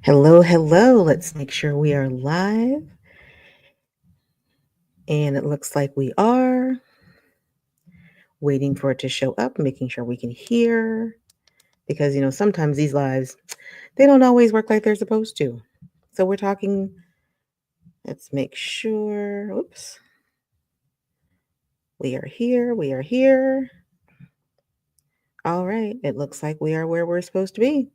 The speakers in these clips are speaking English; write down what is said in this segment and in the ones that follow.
Hello, hello. Let's make sure we are live. And it looks like we are. Waiting for it to show up, making sure we can hear. Because, sometimes these lives, they don't always work like they're supposed to. So we're talking, let's make sure. Oops. We are here. We are here. All right. It looks like we are where we're supposed to be.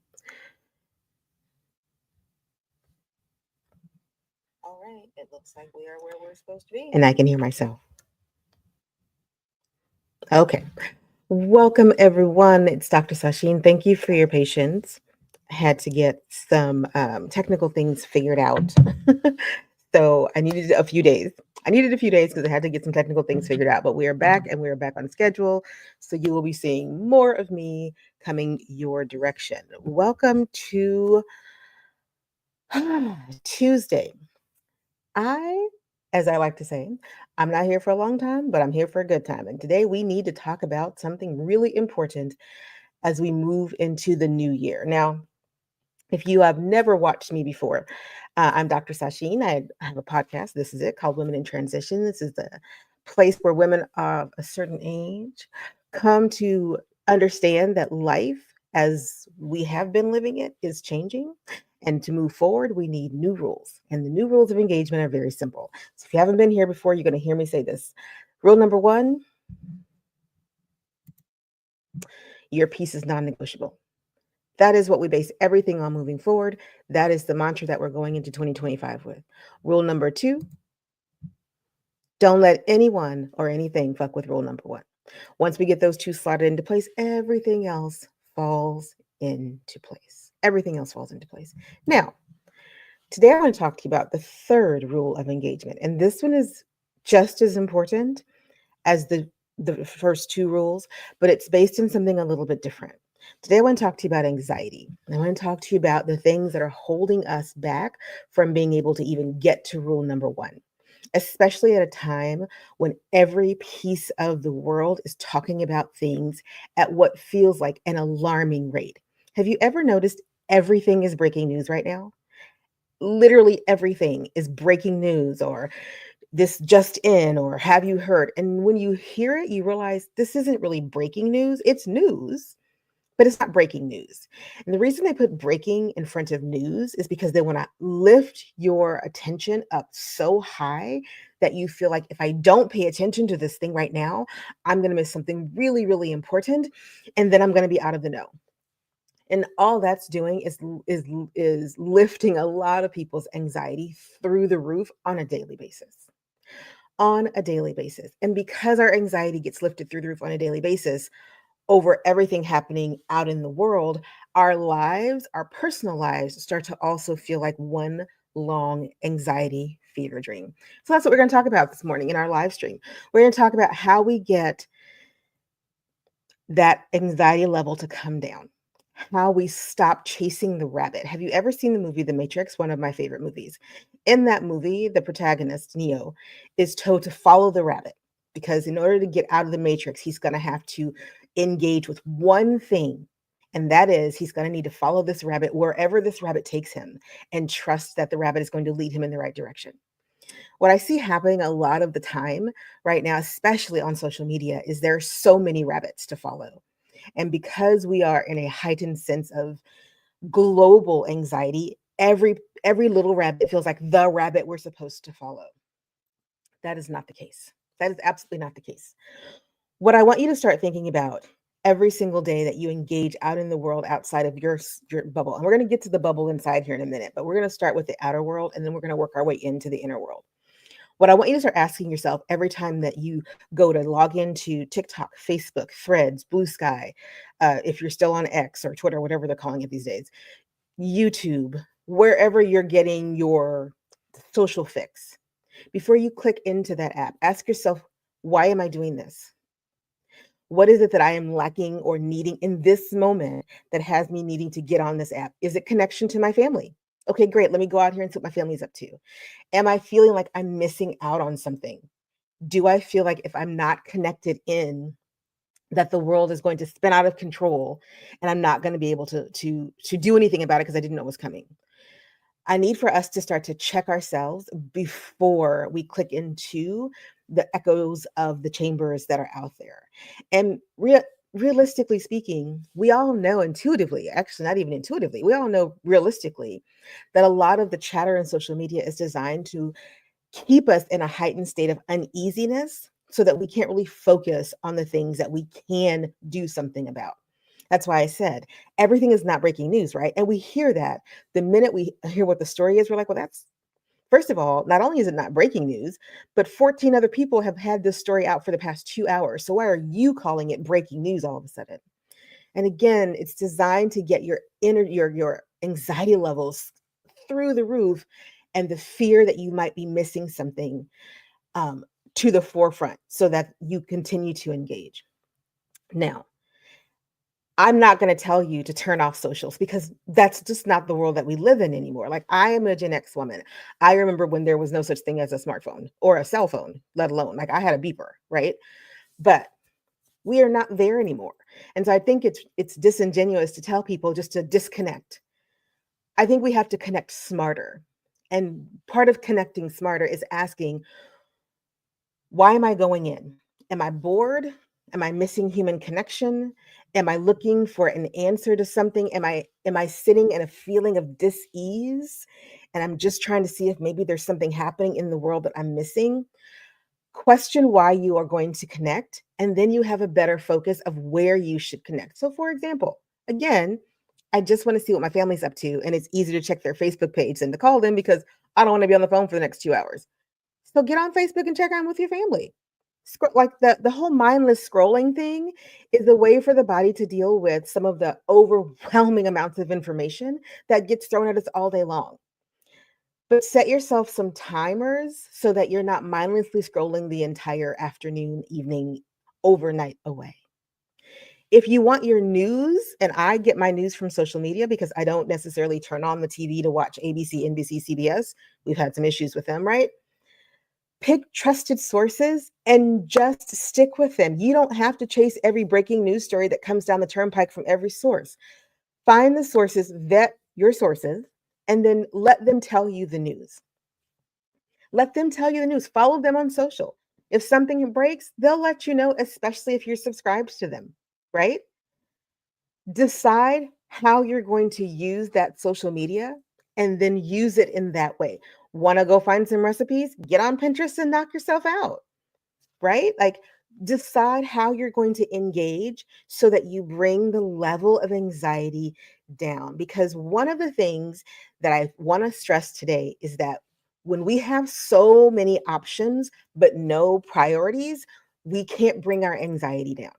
All right. It looks like we are where we're supposed to be. And I can hear myself. Okay. Welcome, everyone. It's Dr. Sasheen. Thank you for your patience. I had to get some technical things figured out. So I needed a few days. I needed a few days because I had to get some technical things figured out. But we are back and we are back on schedule. So you will be seeing more of me coming your direction. Welcome to Tuesday. As I like to say, I'm not here for a long time, but I'm here for a good time. And today we need to talk about something really important as we move into the new year. Now, if you have never watched me before, I'm Dr. Sasheen. I have a podcast. This is it, called Women in Transition. This is the place where women of a certain age come to understand that life, as we have been living it, is changing. And to move forward, we need new rules. And the new rules of engagement are very simple. So if you haven't been here before, you're going to hear me say this. Rule number one: your piece is non negotiable. That is what we base everything on moving forward. That is the mantra that we're going into 2025 with. Rule number two: don't let anyone or anything fuck with rule number one. Once we get those two slotted into place, everything else falls into place. Everything else falls into place. Now, today I want to talk to you about the third rule of engagement. And this one is just as important as the first two rules, but it's based on something a little bit different. Today, I want to talk to you about anxiety. I want to talk to you about the things that are holding us back from being able to even get to rule number one, especially at a time when every piece of the world is talking about things at what feels like an alarming rate. Have you ever noticed everything is breaking news right now? Literally everything is breaking news, or this just in, or have you heard? And when you hear it, you realize this isn't really breaking news. It's news, but it's not breaking news. And the reason they put breaking in front of news is because they want to lift your attention up so high that you feel like, if I don't pay attention to this thing right now, I'm going to miss something really, really important. And then I'm going to be out of the know. And all that's doing is lifting a lot of people's anxiety through the roof on a daily basis. On a daily basis. And because our anxiety gets lifted through the roof on a daily basis over everything happening out in the world, our lives, our personal lives, start to also feel like one long anxiety fever dream. So that's what we're going to talk about this morning in our live stream. We're going to talk about how we get that anxiety level to come down, how we stop chasing the rabbit. Have you ever seen the movie The Matrix? One of my favorite movies. In that movie, the protagonist, Neo, is told to follow the rabbit because in order to get out of the matrix, he's going to have to engage with one thing. And that is, he's going to need to follow this rabbit wherever this rabbit takes him and trust that the rabbit is going to lead him in the right direction. What I see happening a lot of the time right now, especially on social media, is there are so many rabbits to follow. And because we are in a heightened sense of global anxiety, every little rabbit feels like the rabbit we're supposed to follow. That is not the case. That is absolutely not the case. What I want you to start thinking about every single day that you engage out in the world outside of your bubble. And we're going to get to the bubble inside here in a minute, but we're going to start with the outer world and then we're going to work our way into the inner world. What I want you to start asking yourself every time that you go to log into TikTok, Facebook, Threads, Blue Sky, if you're still on X or Twitter, whatever they're calling it these days, YouTube, wherever you're getting your social fix, before you click into that app, ask yourself, why am I doing this? What is it that I am lacking or needing in this moment that has me needing to get on this app? Is it connection to my family? Okay, great. Let me go out here and see what my family's up to. Am I feeling like I'm missing out on something? Do I feel like if I'm not connected in, that the world is going to spin out of control and I'm not going to be able to do anything about it because I didn't know it was coming? I need for us to start to check ourselves before we click into the echoes of the chambers that are out there. And realistically speaking, we all know intuitively, actually, not even intuitively, we all know realistically that a lot of the chatter in social media is designed to keep us in a heightened state of uneasiness so that we can't really focus on the things that we can do something about. That's why I said everything is not breaking news, right? And we hear that the minute we hear what the story is, we're like, well, that's first of all, not only is it not breaking news, but 14 other people have had this story out for the past 2 hours. So why are you calling it breaking news all of a sudden? And again, it's designed to get your anxiety levels through the roof and the fear that you might be missing something um, to the forefront so that you continue to engage. Now, I'm not going to tell you to turn off socials because that's just not the world that we live in anymore. Like, I am a Gen X woman. I remember when there was no such thing as a smartphone or a cell phone, let alone like I had a beeper, right? But we are not there anymore. And so I think it's disingenuous to tell people just to disconnect. I think we have to connect smarter. And part of connecting smarter is asking, why am I going in? Am I bored? Am I missing human connection? Am I looking for an answer to something? Am I sitting in a feeling of dis-ease and I'm just trying to see if maybe there's something happening in the world that I'm missing? Question why you are going to connect, and then you have a better focus of where you should connect. So, for example, again, I just want to see what my family's up to, and it's easier to check their Facebook page than to call them because I don't want to be on the phone for the next 2 hours. So, get on Facebook and check on with your family. Like the whole mindless scrolling thing is a way for the body to deal with some of the overwhelming amounts of information that gets thrown at us all day long. But set yourself some timers so that you're not mindlessly scrolling the entire afternoon, evening, overnight away. If you want your news, and I get my news from social media because I don't necessarily turn on the TV to watch ABC, NBC, CBS. We've had some issues with them, right? Pick trusted sources and just stick with them. You don't have to chase every breaking news story that comes down the turnpike from every source. Find the sources, vet your sources, and then let them tell you the news. Let them tell you the news. Follow them on social. If something breaks, they'll let you know, especially if you're subscribed to them, right? Decide how you're going to use that social media and then use it in that way. Want to go find some recipes? Get on Pinterest and knock yourself out, right? Like, decide how you're going to engage so that you bring the level of anxiety down. Because one of the things that I want to stress today is that when we have so many options but no priorities, we can't bring our anxiety down.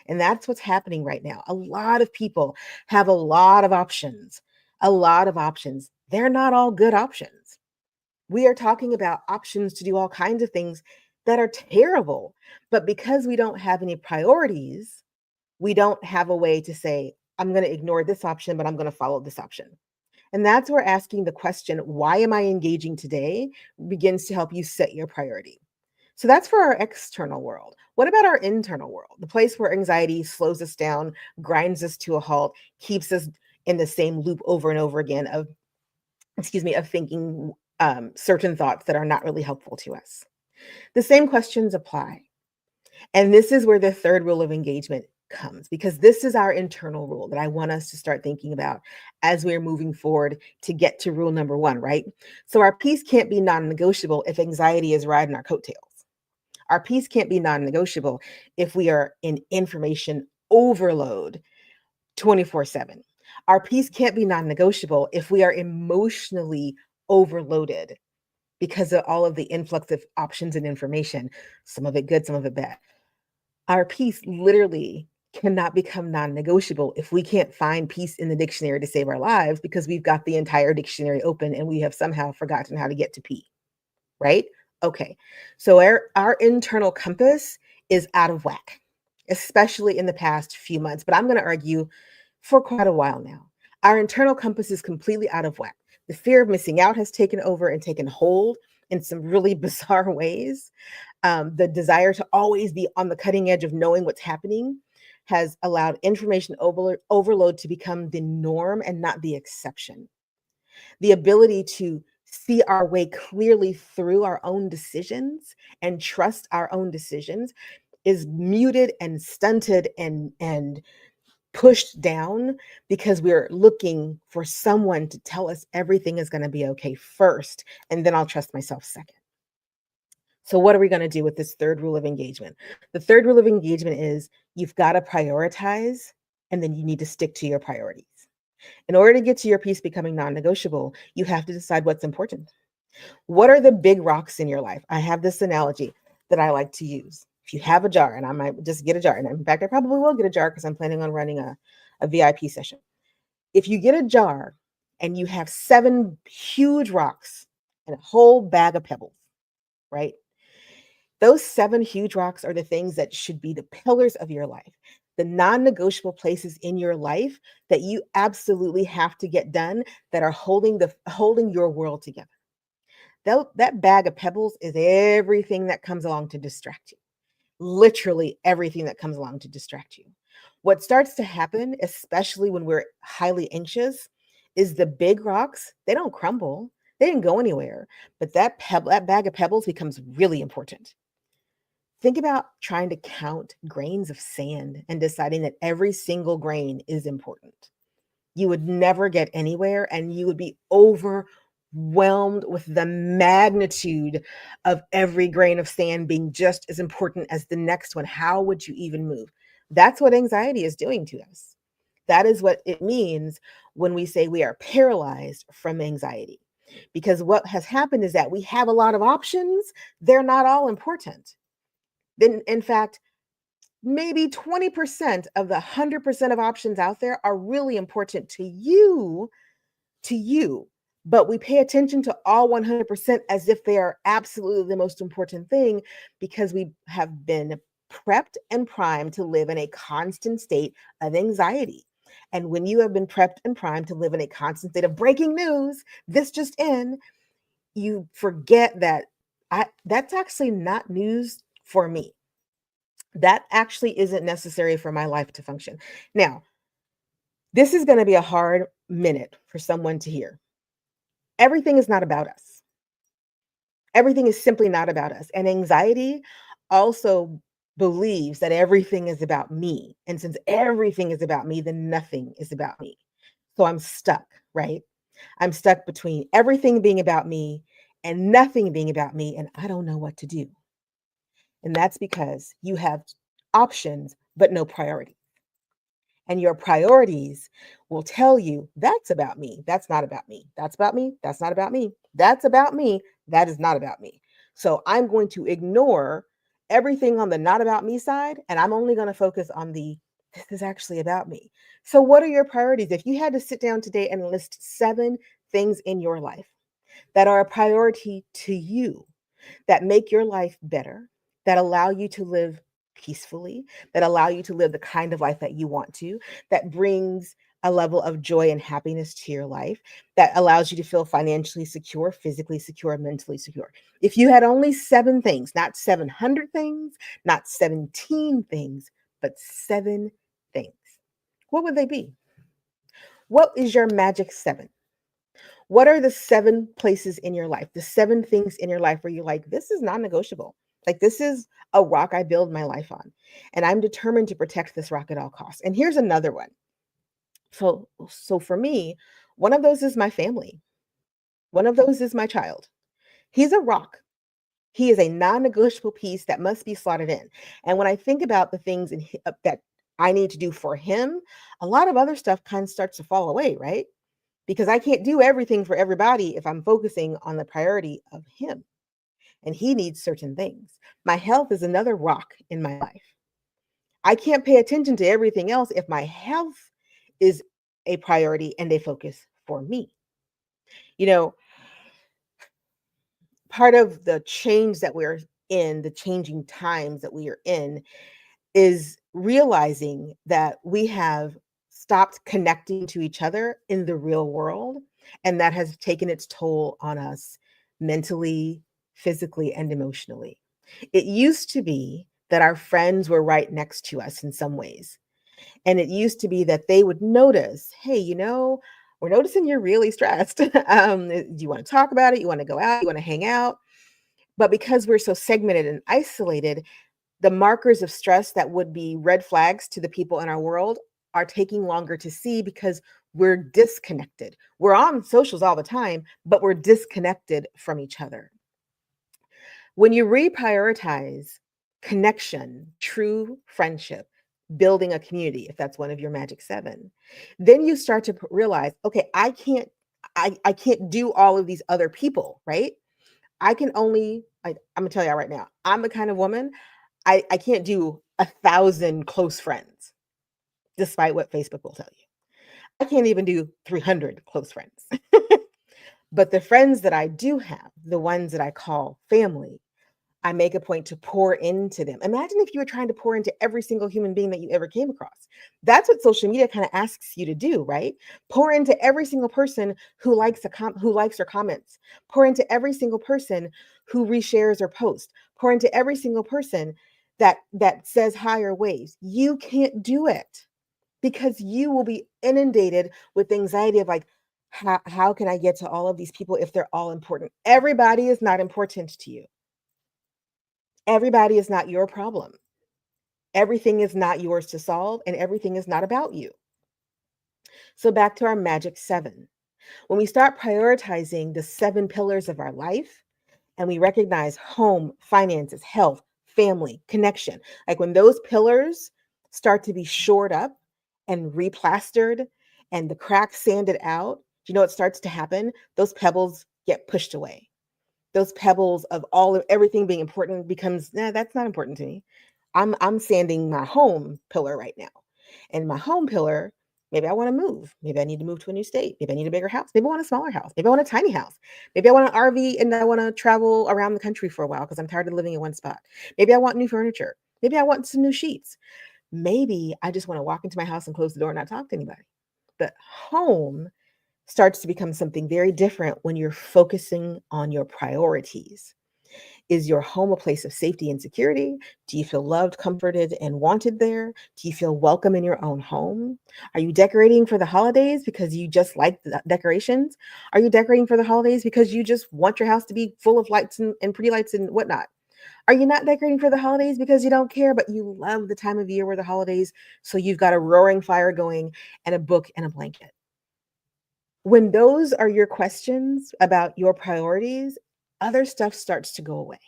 And that's what's happening right now. A lot of people have a lot of options, a lot of options. They're not all good options. We are talking about options to do all kinds of things that are terrible. But because we don't have any priorities, we don't have a way to say, I'm going to ignore this option, but I'm going to follow this option. And that's where asking the question, why am I engaging today, begins to help you set your priority. So that's for our external world. What about our internal world? The place where anxiety slows us down, grinds us to a halt, keeps us in the same loop over and over again of, of thinking certain thoughts that are not really helpful to us. The same questions apply. And this is where the third rule of engagement comes, because this is our internal rule that I want us to start thinking about as we're moving forward to get to rule number one, right? So our peace can't be non-negotiable if anxiety is riding our coattails. Our peace can't be non-negotiable if we are in information overload 24/7. Our peace can't be non-negotiable if we are emotionally overloaded because of all of the influx of options and information, some of it good, some of it bad. Our peace literally cannot become non-negotiable if we can't find peace in the dictionary to save our lives because we've got the entire dictionary open and we have somehow forgotten how to get to P, right? Okay, so our internal compass is out of whack, especially in the past few months, but I'm going to argue for quite a while now. Our internal compass is completely out of whack. The fear of missing out has taken over and taken hold in some really bizarre ways. The desire to always be on the cutting edge of knowing what's happening has allowed information overload to become the norm and not the exception. The ability to see our way clearly through our own decisions and trust our own decisions is muted and stunted and pushed down because we're looking for someone to tell us everything is going to be okay first, and then I'll trust myself second. So, what are we going to do with this third rule of engagement? The third rule of engagement is you've got to prioritize, and then you need to stick to your priorities. In order to get to your peace becoming non negotiable, you have to decide what's important. What are the big rocks in your life? I have this analogy that I like to use. If you have a jar, and I might just get a jar, and in fact, I probably will get a jar because I'm planning on running a VIP session. If you get a jar and you have 7 huge rocks and a whole bag of pebbles, right? Those 7 huge rocks are the things that should be the pillars of your life, the non-negotiable places in your life that you absolutely have to get done that are holding your world together. That bag of pebbles is everything that comes along to distract you. Literally everything that comes along to distract you. What starts to happen, especially when we're highly anxious, is the big rocks, they don't crumble. They didn't go anywhere, but that bag of pebbles becomes really important. Think about trying to count grains of sand and deciding that every single grain is important. You would never get anywhere and you would be overwhelmed with the magnitude of every grain of sand being just as important as the next one. How would you even move? That's what anxiety is doing to us. That is what it means when we say we are paralyzed from anxiety. Because what has happened is that we have a lot of options, they're not all important. Then, in fact, maybe 20% of the 100% of options out there are really important to you, but we pay attention to all 100% as if they are absolutely the most important thing because we have been prepped and primed to live in a constant state of anxiety. And when you have been prepped and primed to live in a constant state of breaking news, this just in, you forget that that's actually not news for me. That actually isn't necessary for my life to function. Now, this is going to be a hard minute for someone to hear. Everything is not about us. Everything is simply not about us. And anxiety also believes that everything is about me. And since everything is about me, then nothing is about me. So I'm stuck, right? I'm stuck between everything being about me and nothing being about me. And I don't know what to do. And that's because you have options, but no priority. And your priorities will tell you that's about me. That's not about me. That's about me. That's not about me. That's about me. That is not about me. So I'm going to ignore everything on the not about me side, and I'm only going to focus on the this is actually about me. So, what are your priorities? If you had to sit down today and list 7 things in your life that are a priority to you, that make your life better, that allow you to live peacefully, that allow you to live the kind of life that you want to, that brings a level of joy and happiness to your life, that allows you to feel financially secure, physically secure, mentally secure. If you had only 7 things, not 700 things, not 17 things, but 7 things, what would they be? What is your magic 7? What are the 7 places in your life, the 7 things in your life where you're like, this is non-negotiable. Like this is a rock I build my life on. And I'm determined to protect this rock at all costs. And here's another one. So for me, one of those is my family. One of those is my child. He's a rock. He is a non-negotiable piece that must be slotted in. And when I think about the things that I need to do for him, a lot of other stuff kind of starts to fall away, right? Because I can't do everything for everybody if I'm focusing on the priority of him. And he needs certain things. My health is another rock in my life. I can't pay attention to everything else if my health is a priority and a focus for me. You know, part of the change that we're in, the changing times that we are in, is realizing that we have stopped connecting to each other in the real world. And that has taken its toll on us mentally, physically, and emotionally. It used to be that our friends were right next to us in some ways. And it used to be that they would notice, hey, We're noticing you're really stressed. Do you want to talk about it? You want to go out? You want to hang out? But because we're so segmented and isolated, the markers of stress that would be red flags to the people in our world are taking longer to see because we're disconnected. We're on socials all the time, but we're disconnected from each other. When you reprioritize connection, true friendship, building a community, if that's one of your magic seven, then you start to realize, okay, I can't do all of these other people, right? I can only, I'm gonna tell you right now, I'm the kind of woman, I can't do 1,000 close friends, despite what Facebook will tell you. I can't even do 300 close friends. But the friends that I do have, the ones that I call family, I make a point to pour into them. Imagine if you were trying to pour into every single human being that you ever came across. That's what social media kind of asks you to do, right? Pour into every single person who likes who likes or comments. Pour into every single person who reshares or posts. Pour into every single person that says hi or waves. You can't do it because you will be inundated with anxiety of like, how can I get to all of these people if they're all important? Everybody is not important to you. Everybody is not your problem. Everything is not yours to solve, and everything is not about you. So, back to our magic seven. When we start prioritizing the seven pillars of our life and we recognize home, finances, health, family, connection, like when those pillars start to be shored up and replastered and the cracks sanded out, do you know what starts to happen? Those pebbles get pushed away. Those pebbles of all of everything being important becomes, nah, that's not important to me. I'm sanding my home pillar right now. And my home pillar, maybe I want to move. Maybe I need to move to a new state. Maybe I need a bigger house. Maybe I want a smaller house. Maybe I want a tiny house. Maybe I want an RV and I want to travel around the country for a while because I'm tired of living in one spot. Maybe I want new furniture. Maybe I want some new sheets. Maybe I just want to walk into my house and close the door and not talk to anybody. But home starts to become something very different when you're focusing on your priorities. Is your home a place of safety and security? Do you feel loved, comforted, and wanted there? Do you feel welcome in your own home? Are you decorating for the holidays because you just like the decorations? Are you decorating for the holidays because you just want your house to be full of lights and pretty lights and whatnot? Are you not decorating for the holidays because you don't care, but you love the time of year where the holidays, so you've got a roaring fire going and a book and a blanket? When those are your questions about your priorities, other stuff starts to go away.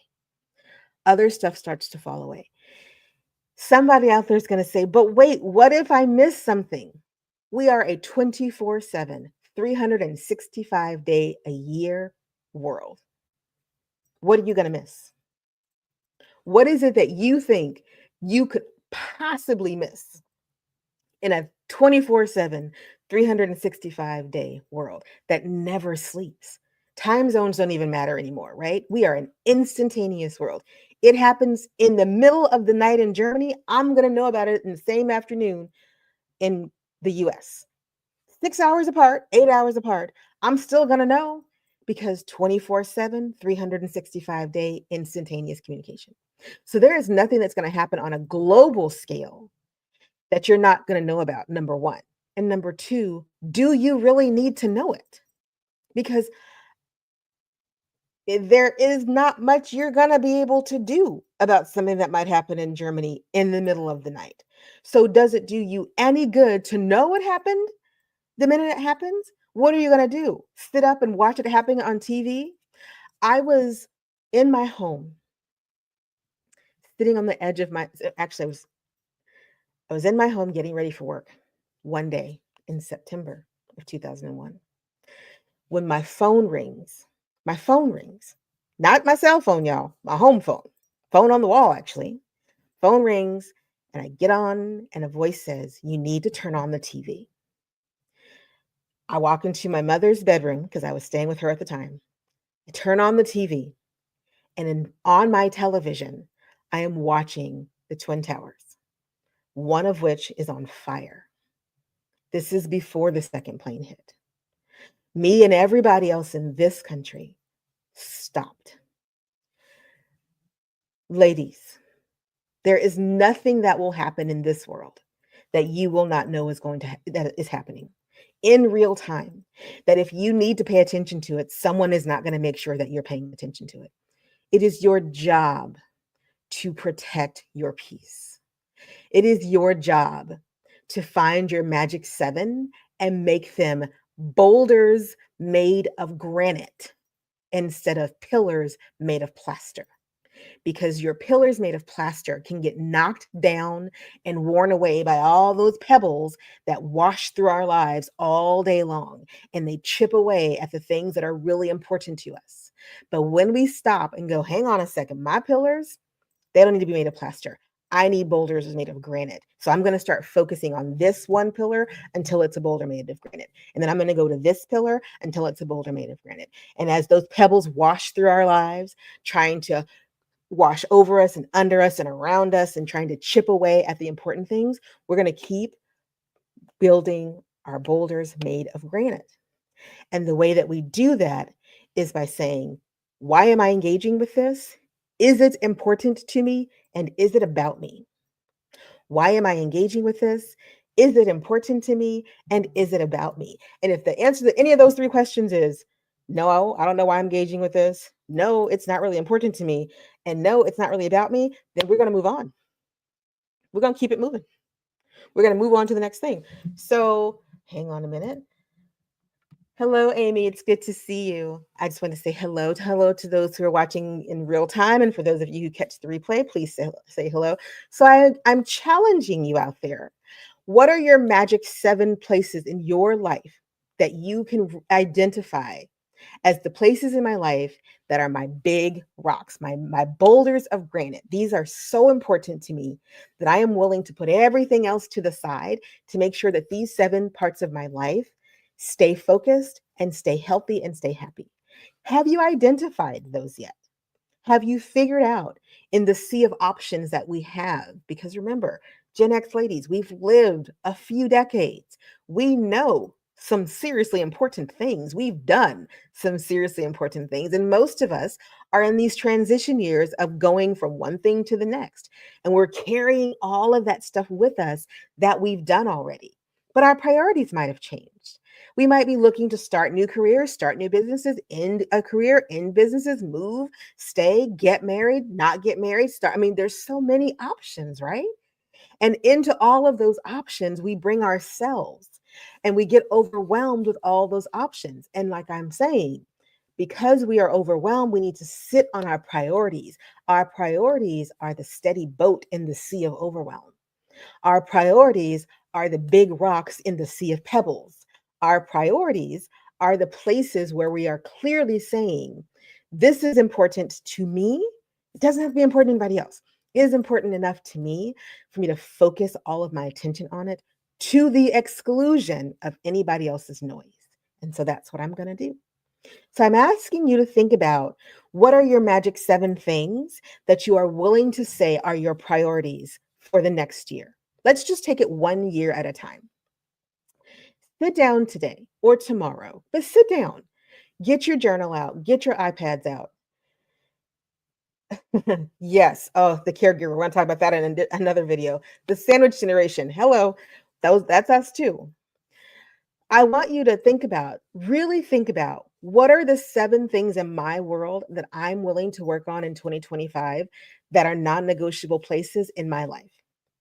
Other stuff starts to fall away. Somebody out there is going to say, but wait, what if I miss something? We are a 24/7, 365-day a year world. What are you going to miss? What is it that you think you could possibly miss in a 24/7, 365-day world that never sleeps? Time zones don't even matter anymore, right? We are an instantaneous world. It happens in the middle of the night in Germany. I'm going to know about it in the same afternoon in the US. 6 hours apart, 8 hours apart. I'm still going to know because 24/7, 365-day instantaneous communication. So there is nothing that's going to happen on a global scale that you're not going to know about, number one. And number two, do you really need to know it? Because there is not much you're going to be able to do about something that might happen in Germany in the middle of the night. So, does it do you any good to know what happened the minute it happens? What are you going to do? Sit up and watch it happen on TV? I was in my home, sitting on the edge of my, actually, I was in my home getting ready for work one day in September of 2001 when my phone rings, not my cell phone, y'all, my home phone on the wall, actually. Phone rings, and I get on, and a voice says, "You need to turn on the TV." I walk into my mother's bedroom because I was staying with her at the time. I turn on the TV, and on my television, I am watching the Twin Towers, one of which is on fire. This is before the second plane hit. Me and everybody else in this country stopped. Ladies, there is nothing that will happen in this world that you will not know is that is happening. in real time that if you need to pay attention to it, someone is not going to make sure that you're paying attention to it. It is your job to protect your peace. It is your job to find your magic seven and make them boulders made of granite instead of pillars made of plaster. Because your pillars made of plaster can get knocked down and worn away by all those pebbles that wash through our lives all day long, and they chip away at the things that are really important to us. But when we stop and go, hang on a second, my pillars, they don't need to be made of plaster. I need boulders made of granite. So I'm going to start focusing on this one pillar until it's a boulder made of granite. And then I'm going to go to this pillar until it's a boulder made of granite. And as those pebbles wash through our lives, trying to wash over us and under us and around us and trying to chip away at the important things, we're going to keep building our boulders made of granite. And the way that we do that is by saying, why am I engaging with this? Is it important to me? And is it about me? Why am I engaging with this? Is it important to me? And is it about me? And if the answer to any of those three questions is no, I don't know why I'm engaging with this. No, it's not really important to me. And no, it's not really about me. Then we're going to move on. We're going to keep it moving. We're going to move on to the next thing. So hang on a minute. Hello, Amy. It's good to see you. I just want to say hello to those who are watching in real time. And for those of you who catch the replay, please say hello. So I'm challenging you out there. What are your magic 7 places in your life that you can identify as the places in my life that are my big rocks, my boulders of granite? These are so important to me that I am willing to put everything else to the side to make sure that these 7 parts of my life stay focused and stay healthy and stay happy. Have you identified those yet? Have you figured out in the sea of options that we have? Because remember, Gen X ladies, we've lived a few decades. We know some seriously important things. We've done some seriously important things. And most of us are in these transition years of going from one thing to the next. And we're carrying all of that stuff with us that we've done already. But our priorities might have changed. We might be looking to start new careers, start new businesses, end a career, end businesses, move, stay, get married, not get married, start. I mean, there's so many options, right? And into all of those options, we bring ourselves and we get overwhelmed with all those options. And like I'm saying, because we are overwhelmed, we need to sit on our priorities. Our priorities are the steady boat in the sea of overwhelm. Our priorities are the big rocks in the sea of pebbles. Our priorities are the places where we are clearly saying, this is important to me. It doesn't have to be important to anybody else. It is important enough to me for me to focus all of my attention on it to the exclusion of anybody else's noise. And so that's what I'm going to do. So I'm asking you to think about, what are your magic 7 things that you are willing to say are your priorities for the next year? Let's just take it 1 year at a time. Sit down today or tomorrow, but sit down. Get your journal out, get your iPads out. Yes. Oh, the caregiver. We're going to talk about that in another video. The sandwich generation. Hello. That's us too. I want you to really think about, what are the 7 things in my world that I'm willing to work on in 2025 that are non-negotiable places in my life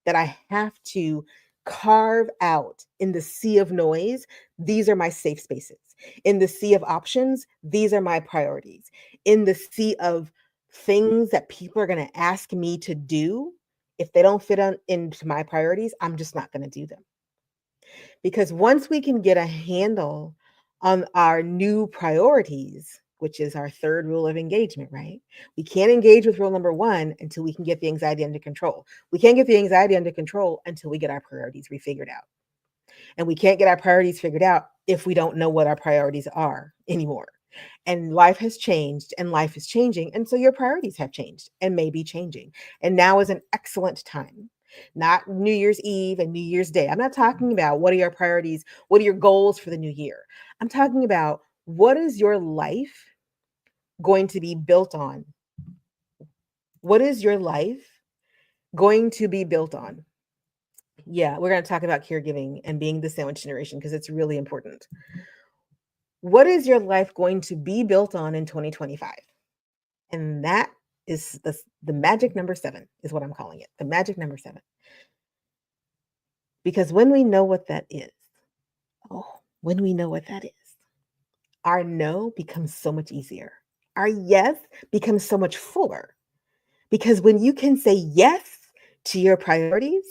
that I have to carve out in the sea of noise. These are my safe spaces. In the sea of options, these are my priorities. In the sea of things that people are going to ask me to do, if they don't fit into my priorities, I'm just not going to do them. Because once we can get a handle on our new priorities, which is our 3rd rule of engagement, right? We can't engage with rule number 1 until we can get the anxiety under control. We can't get the anxiety under control until we get our priorities refigured out. And we can't get our priorities figured out if we don't know what our priorities are anymore. And life has changed and life is changing. And so your priorities have changed and may be changing. And now is an excellent time. Not New Year's Eve and New Year's Day. I'm not talking about what are your priorities, what are your goals for the new year. I'm talking about, what is your life going to be built on? What is your life going to be built on? Yeah, we're going to talk about caregiving and being the sandwich generation because it's really important. What is your life going to be built on in 2025? And that is the magic number 7 is what I'm calling it. The magic number 7. Because when we know what that is, when we know what that is, our no becomes so much easier. Our yes becomes so much fuller. Because when you can say yes to your priorities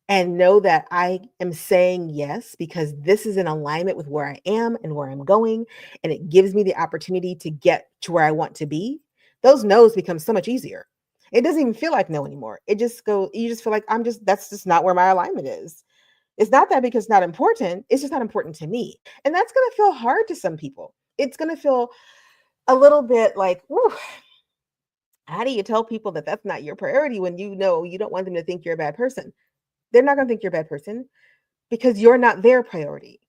and know that I am saying yes because this is in alignment with where I am and where I'm going, and it gives me the opportunity to get to where I want to be, those no's become so much easier. It doesn't even feel like no anymore. You just feel like that's just not where my alignment is. It's not that because it's not important, it's just not important to me. And that's going to feel hard to some people. It's going to feel a little bit like, whew, how do you tell people that that's not your priority when you know you don't want them to think you're a bad person? They're not going to think you're a bad person because you're not their priority.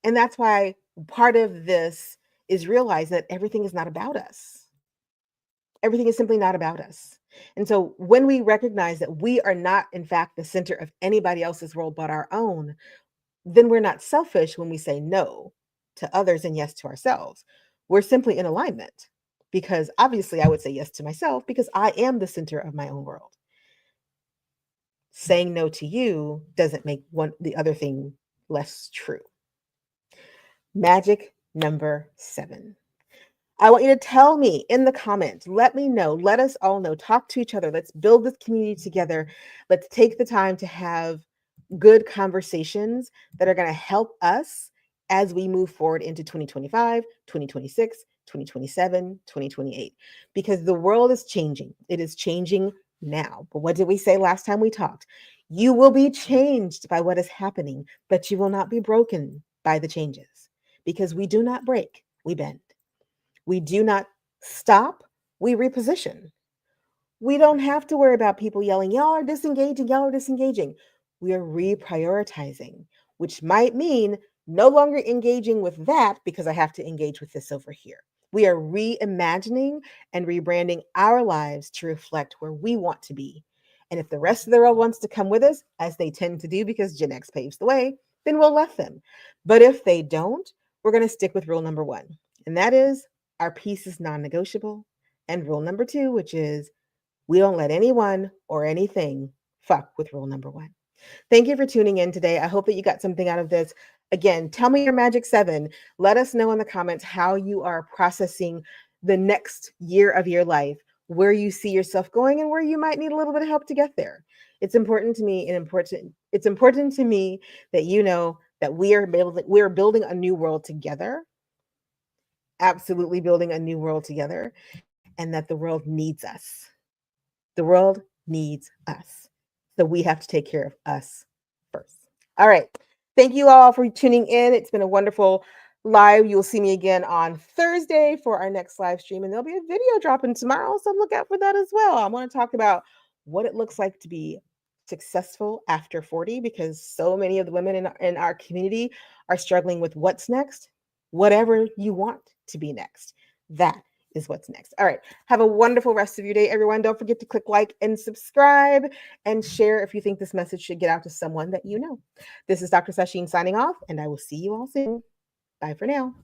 And that's why part of this is realize that everything is not about us. Everything is simply not about us. And so when we recognize that we are not, in fact, the center of anybody else's world but our own, then we're not selfish when we say no to others and yes to ourselves. We're simply in alignment because obviously I would say yes to myself because I am the center of my own world. Saying no to you doesn't make the other thing less true. Magic number 7. I want you to tell me in the comments. Let me know. Let us all know. Talk to each other. Let's build this community together. Let's take the time to have good conversations that are going to help us as we move forward into 2025, 2026, 2027, 2028. Because the world is changing. It is changing now. But what did we say last time we talked? You will be changed by what is happening, but you will not be broken by the changes. Because we do not break, we bend. We do not stop, we reposition. We don't have to worry about people yelling, y'all are disengaging, y'all are disengaging. We are reprioritizing, which might mean no longer engaging with that because I have to engage with this over here. We are reimagining and rebranding our lives to reflect where we want to be. And if the rest of the world wants to come with us, as they tend to do because Gen X paves the way, then we'll let them. But if they don't, we're going to stick with rule number 1. And that is our peace is non-negotiable. And rule number 2, which is we don't let anyone or anything fuck with rule number 1. Thank you for tuning in today. I hope that you got something out of this. Again, tell me your magic 7. Let us know in the comments how you are processing the next year of your life, where you see yourself going and where you might need a little bit of help to get there. It's important to me it's important to me that you know that we're building a new world together. Absolutely building a new world together, and that the world needs us. The world needs us. So we have to take care of us first. All right. Thank you all for tuning in. It's been a wonderful live. You'll see me again on Thursday for our next live stream, and there'll be a video dropping tomorrow. So look out for that as well. I want to talk about what it looks like to be successful after 40 because so many of the women in our community are struggling with what's next. Whatever you want to be next, that is what's next. All right. Have a wonderful rest of your day, everyone. Don't forget to click like and subscribe and share if you think this message should get out to someone that you know. This is Dr. Sasheen signing off, and I will see you all soon. Bye for now.